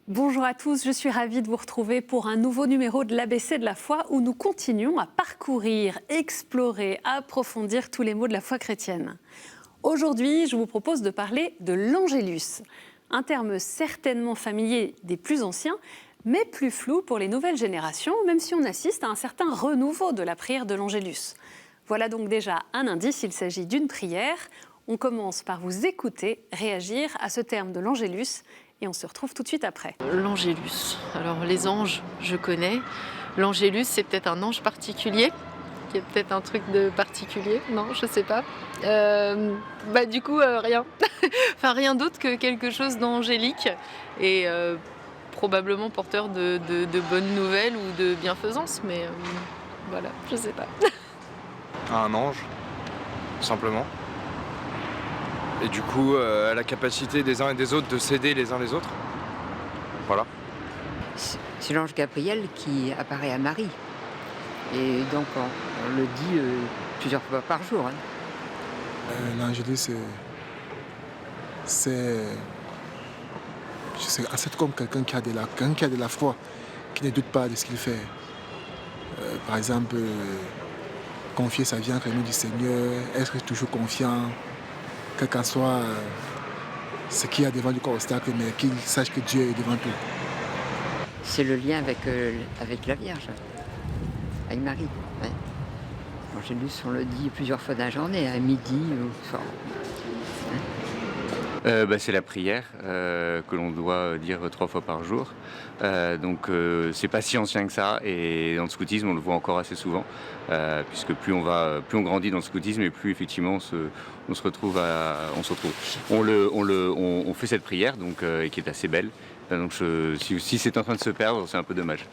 Bonjour à tous, je suis ravie de vous retrouver pour un nouveau numéro de l'ABC de la foi où nous continuons à parcourir, explorer, approfondir tous les mots de la foi chrétienne. Aujourd'hui, je vous propose de parler de l'Angélus, un terme certainement familier des plus anciens, mais plus flou pour les nouvelles générations, même si on assiste à un certain renouveau de la prière de l'Angélus. Voilà donc déjà un indice, il s'agit d'une prière. On commence par vous écouter, réagir à ce terme de l'Angélus, et on se retrouve tout de suite après. L'Angélus. Alors les anges, je connais. L'Angélus, c'est peut-être un ange particulier, qui est peut-être un truc de particulier. Non, je sais pas. Du coup, rien. Enfin, rien d'autre que quelque chose d'angélique et probablement porteur de bonnes nouvelles ou de bienfaisance. Mais voilà, je sais pas. Un ange, tout simplement. Et du coup, à la capacité des uns et des autres de s'aider les uns les autres. Voilà. C'est l'ange Gabriel qui apparaît à Marie. Et donc, on le dit plusieurs fois par jour. L'Angélus, c'est comme quelqu'un qui a de la foi, qui ne doute pas de ce qu'il fait. Par exemple, confier sa vie entre les mains du Seigneur, être toujours confiant, quel qu'en soit ce qu'il y a devant lui comme obstacle, mais qu'il sache que Dieu est devant tout. C'est le lien avec la Vierge, avec Marie. Ouais. L'Angélus, on le dit plusieurs fois dans la journée, à midi ou soir. C'est la prière que l'on doit dire 3 fois par jour. C'est pas si ancien que ça, et dans le scoutisme on le voit encore assez souvent, puisque plus on grandit dans le scoutisme et plus effectivement on fait cette prière et qui est assez belle. Si c'est en train de se perdre, c'est un peu dommage.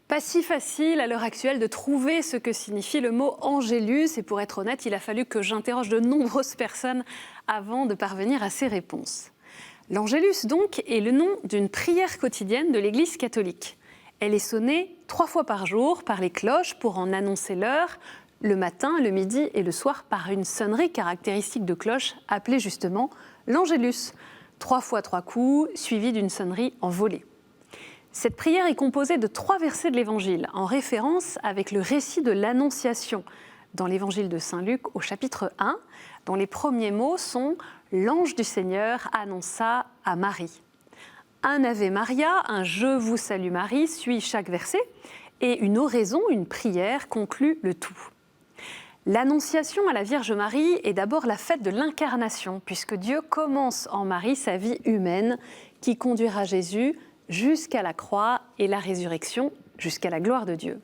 Pas si facile à l'heure actuelle de trouver ce que signifie le mot Angélus. Et pour être honnête, il a fallu que j'interroge de nombreuses personnes avant de parvenir à ces réponses. L'Angélus, donc, est le nom d'une prière quotidienne de l'Église catholique. Elle est sonnée 3 fois par jour par les cloches pour en annoncer l'heure, le matin, le midi et le soir par une sonnerie caractéristique de cloche appelée justement l'Angélus. 3 fois 3 coups, suivie d'une sonnerie en volée. Cette prière est composée de 3 versets de l'Évangile, en référence avec le récit de l'Annonciation, dans l'Évangile de Saint Luc au chapitre 1, dont les premiers mots sont « L'ange du Seigneur annonça à Marie ». Un Ave Maria, un « Je vous salue Marie » suit chaque verset, et une oraison, une prière, conclut le tout. L'Annonciation à la Vierge Marie est d'abord la fête de l'Incarnation, puisque Dieu commence en Marie sa vie humaine, qui conduira Jésus jusqu'à la croix et la résurrection, jusqu'à la gloire de Dieu.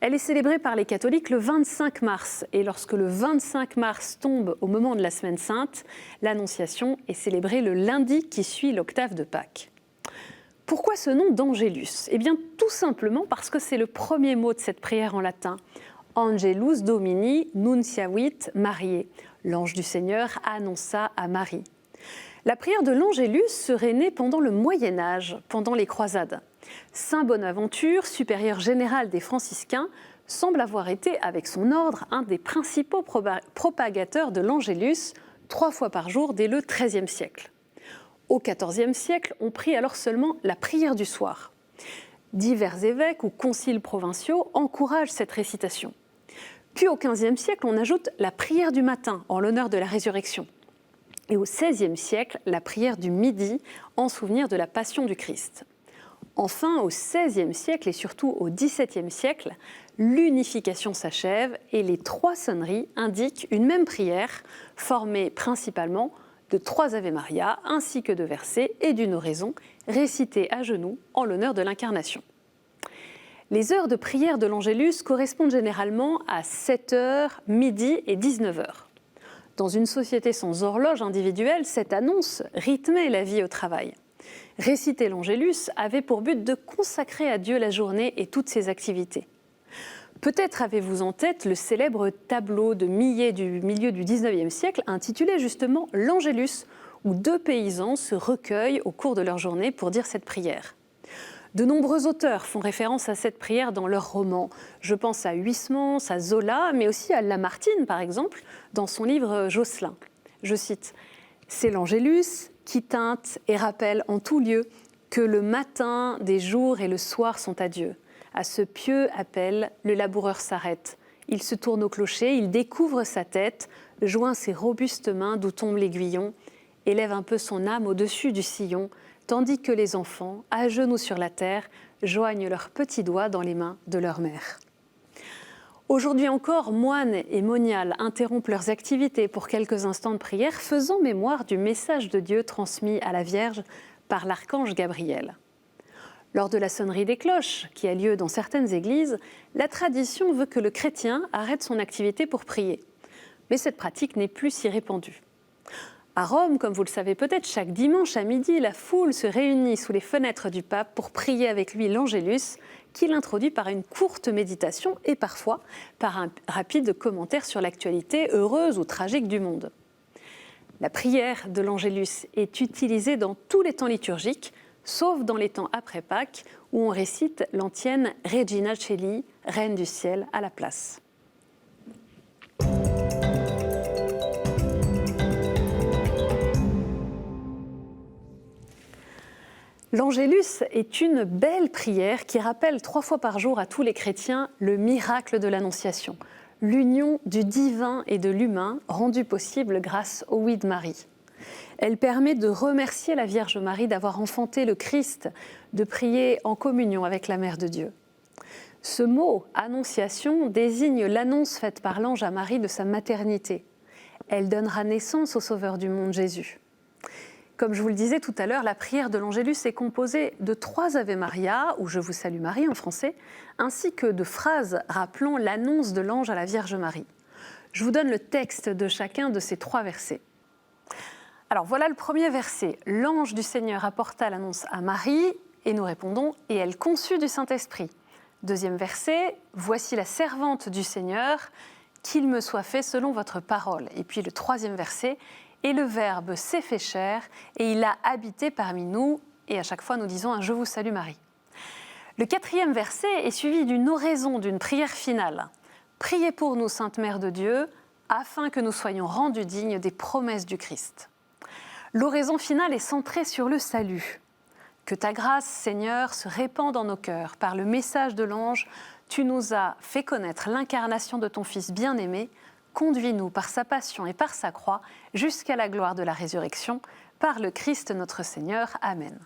Elle est célébrée par les catholiques le 25 mars. Et lorsque le 25 mars tombe au moment de la Semaine Sainte, l'Annonciation est célébrée le lundi qui suit l'octave de Pâques. Pourquoi ce nom d'Angélus ? Eh bien, tout simplement parce que c'est le premier mot de cette prière en latin. Angelus Domini nunciavit Mariae. L'ange du Seigneur annonça à Marie. La prière de l'Angélus serait née pendant le Moyen-Âge, pendant les croisades. Saint Bonaventure, supérieur général des franciscains, semble avoir été, avec son ordre, un des principaux propagateurs de l'Angélus, 3 fois par jour dès le XIIIe siècle. Au XIVe siècle, on prie alors seulement la prière du soir. Divers évêques ou conciles provinciaux encouragent cette récitation. Puis au XVe siècle, on ajoute la prière du matin en l'honneur de la résurrection. Et au XVIe siècle, la prière du midi en souvenir de la passion du Christ. Enfin, au XVIe siècle et surtout au XVIIe siècle, l'unification s'achève et les 3 sonneries indiquent une même prière formée principalement de 3 Ave Maria ainsi que de versets et d'une oraison récités à genoux en l'honneur de l'Incarnation. Les heures de prière de l'Angélus correspondent généralement à 7h, midi et 19h. Dans une société sans horloge individuelle, cette annonce rythmait la vie au travail. Réciter l'Angélus avait pour but de consacrer à Dieu la journée et toutes ses activités. Peut-être avez-vous en tête le célèbre tableau de Millet du milieu du XIXe siècle intitulé justement l'Angélus, où 2 paysans se recueillent au cours de leur journée pour dire cette prière. De nombreux auteurs font référence à cette prière dans leurs romans. Je pense à Huysmans, à Zola, mais aussi à Lamartine, par exemple, dans son livre Jocelyn. Je cite « C'est l'Angélus qui teinte et rappelle en tout lieu que le matin des jours et le soir sont à Dieu. À ce pieux appel, le laboureur s'arrête. Il se tourne au clocher, il découvre sa tête, joint ses robustes mains d'où tombe l'aiguillon, élève un peu son âme au-dessus du sillon, tandis que les enfants, à genoux sur la terre, joignent leurs petits doigts dans les mains de leur mère. » Aujourd'hui encore, moines et moniales interrompent leurs activités pour quelques instants de prière, faisant mémoire du message de Dieu transmis à la Vierge par l'archange Gabriel. Lors de la sonnerie des cloches, qui a lieu dans certaines églises, la tradition veut que le chrétien arrête son activité pour prier. Mais cette pratique n'est plus si répandue. À Rome, comme vous le savez peut-être, chaque dimanche à midi, la foule se réunit sous les fenêtres du pape pour prier avec lui l'Angélus, qu'il introduit par une courte méditation et parfois par un rapide commentaire sur l'actualité heureuse ou tragique du monde. La prière de l'Angélus est utilisée dans tous les temps liturgiques, sauf dans les temps après Pâques, où on récite l'antienne Regina Caeli, Reine du ciel, à la place. L'Angélus est une belle prière qui rappelle 3 fois par jour à tous les chrétiens le miracle de l'Annonciation, l'union du divin et de l'humain rendue possible grâce au oui de Marie. Elle permet de remercier la Vierge Marie d'avoir enfanté le Christ, de prier en communion avec la Mère de Dieu. Ce mot « Annonciation » désigne l'annonce faite par l'ange à Marie de sa maternité. Elle donnera naissance au Sauveur du monde, Jésus. Comme je vous le disais tout à l'heure, la prière de l'Angélus est composée de 3 Ave Maria, ou Je vous salue Marie en français, ainsi que de phrases rappelant l'annonce de l'ange à la Vierge Marie. Je vous donne le texte de chacun de ces 3 versets. Alors voilà le premier verset. L'ange du Seigneur apporta l'annonce à Marie, et nous répondons, et elle conçut du Saint-Esprit. Deuxième verset, voici la servante du Seigneur, qu'il me soit fait selon votre parole. Et puis le troisième verset, et le Verbe s'est fait chair, et il a habité parmi nous, et à chaque fois nous disons un Je vous salue Marie. Le 4e verset est suivi d'une oraison, d'une prière finale. Priez pour nous, Sainte Mère de Dieu, afin que nous soyons rendus dignes des promesses du Christ. L'oraison finale est centrée sur le salut. Que ta grâce, Seigneur, se répande dans nos cœurs. Par le message de l'ange, tu nous as fait connaître l'incarnation de ton Fils bien-aimé. Conduis-nous par sa passion et par sa croix jusqu'à la gloire de la résurrection, par le Christ notre Seigneur. Amen.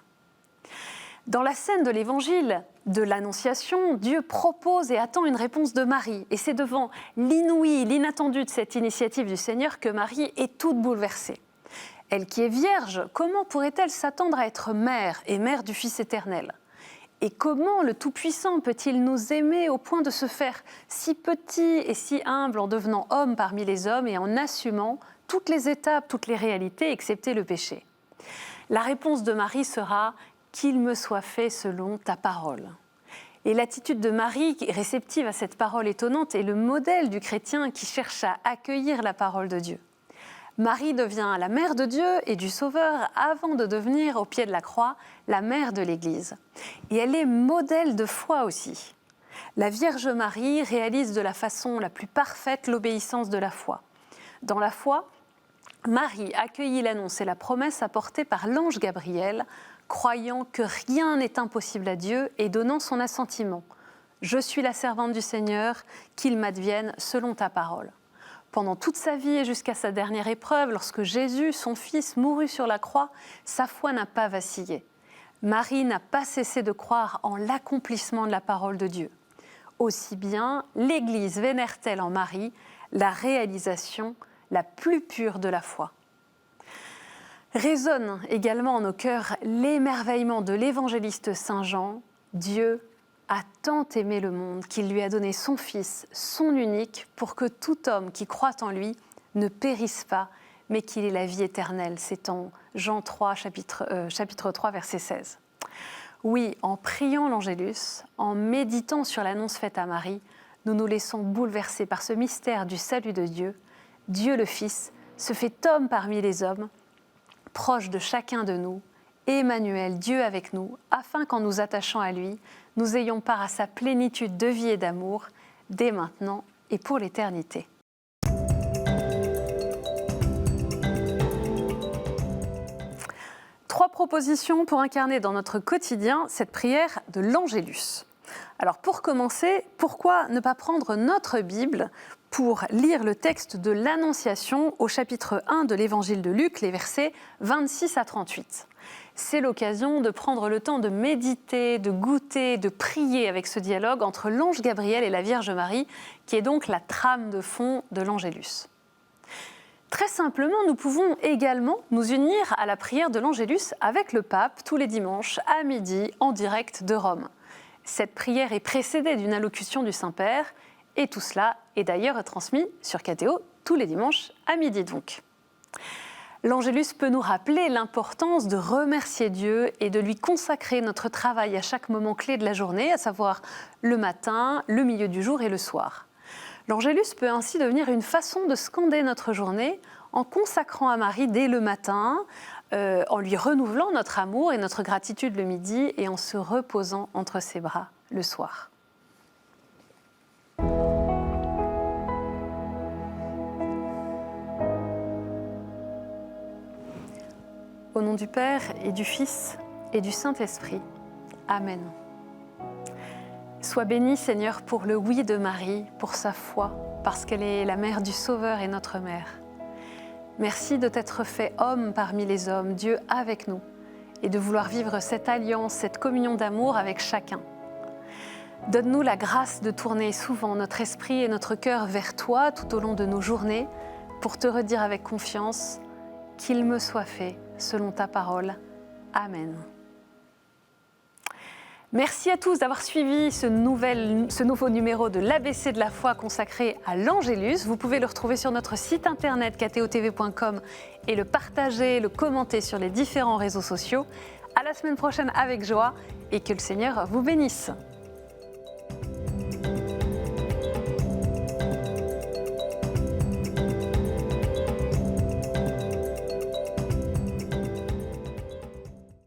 Dans la scène de l'évangile de l'Annonciation, Dieu propose et attend une réponse de Marie. Et c'est devant l'inouï, l'inattendu de cette initiative du Seigneur que Marie est toute bouleversée. Elle qui est vierge, comment pourrait-elle s'attendre à être mère et mère du Fils éternel ? Et comment le Tout-Puissant peut-il nous aimer au point de se faire si petit et si humble en devenant homme parmi les hommes et en assumant toutes les étapes, toutes les réalités, excepté le péché ? La réponse de Marie sera « Qu'il me soit fait selon ta parole ». Et l'attitude de Marie, réceptive à cette parole étonnante, est le modèle du chrétien qui cherche à accueillir la parole de Dieu. Marie devient la mère de Dieu et du Sauveur avant de devenir, au pied de la croix, la mère de l'Église. Et elle est modèle de foi aussi. La Vierge Marie réalise de la façon la plus parfaite l'obéissance de la foi. Dans la foi, Marie accueillit l'annonce et la promesse apportée par l'ange Gabriel, croyant que rien n'est impossible à Dieu et donnant son assentiment. « Je suis la servante du Seigneur, qu'il m'advienne selon ta parole ». Pendant toute sa vie et jusqu'à sa dernière épreuve, lorsque Jésus, son Fils, mourut sur la croix, sa foi n'a pas vacillé. Marie n'a pas cessé de croire en l'accomplissement de la parole de Dieu. Aussi bien, l'Église vénère-t-elle en Marie la réalisation la plus pure de la foi. Résonne également en nos cœurs l'émerveillement de l'évangéliste Saint Jean. Dieu a tant aimé le monde qu'il lui a donné son Fils, son unique, pour que tout homme qui croit en lui ne périsse pas, mais qu'il ait la vie éternelle. C'est en Jean 3, chapitre 3, verset 16. Oui, en priant l'Angélus, en méditant sur l'annonce faite à Marie, nous nous laissons bouleverser par ce mystère du salut de Dieu. Dieu le Fils se fait homme parmi les hommes, proche de chacun de nous Emmanuel, Dieu avec nous, afin qu'en nous attachant à lui, nous ayons part à sa plénitude de vie et d'amour, dès maintenant et pour l'éternité. Trois propositions pour incarner dans notre quotidien cette prière de l'Angélus. Alors pour commencer, pourquoi ne pas prendre notre Bible pour lire le texte de l'Annonciation au chapitre 1 de l'Évangile de Luc, les versets 26 à 38. C'est l'occasion de prendre le temps de méditer, de goûter, de prier avec ce dialogue entre l'ange Gabriel et la Vierge Marie, qui est donc la trame de fond de l'Angélus. Très simplement, nous pouvons également nous unir à la prière de l'Angélus avec le pape tous les dimanches à midi en direct de Rome. Cette prière est précédée d'une allocution du Saint-Père et tout cela est d'ailleurs retransmis sur KTO tous les dimanches à midi donc. L'Angélus peut nous rappeler l'importance de remercier Dieu et de lui consacrer notre travail à chaque moment clé de la journée, à savoir le matin, le milieu du jour et le soir. L'Angélus peut ainsi devenir une façon de scander notre journée en consacrant à Marie dès le matin, en lui renouvelant notre amour et notre gratitude le midi et en se reposant entre ses bras le soir. Au nom du Père et du Fils et du Saint-Esprit. Amen. Sois béni, Seigneur, pour le oui de Marie, pour sa foi, parce qu'elle est la mère du Sauveur et notre mère. Merci de t'être fait homme parmi les hommes, Dieu avec nous, et de vouloir vivre cette alliance, cette communion d'amour avec chacun. Donne-nous la grâce de tourner souvent notre esprit et notre cœur vers toi tout au long de nos journées, pour te redire avec confiance qu'il me soit fait selon ta parole. Amen. Merci à tous d'avoir suivi ce nouveau numéro de l'ABC de la foi consacré à l'Angélus. Vous pouvez le retrouver sur notre site internet ktotv.com et le partager, le commenter sur les différents réseaux sociaux. À la semaine prochaine avec joie et que le Seigneur vous bénisse.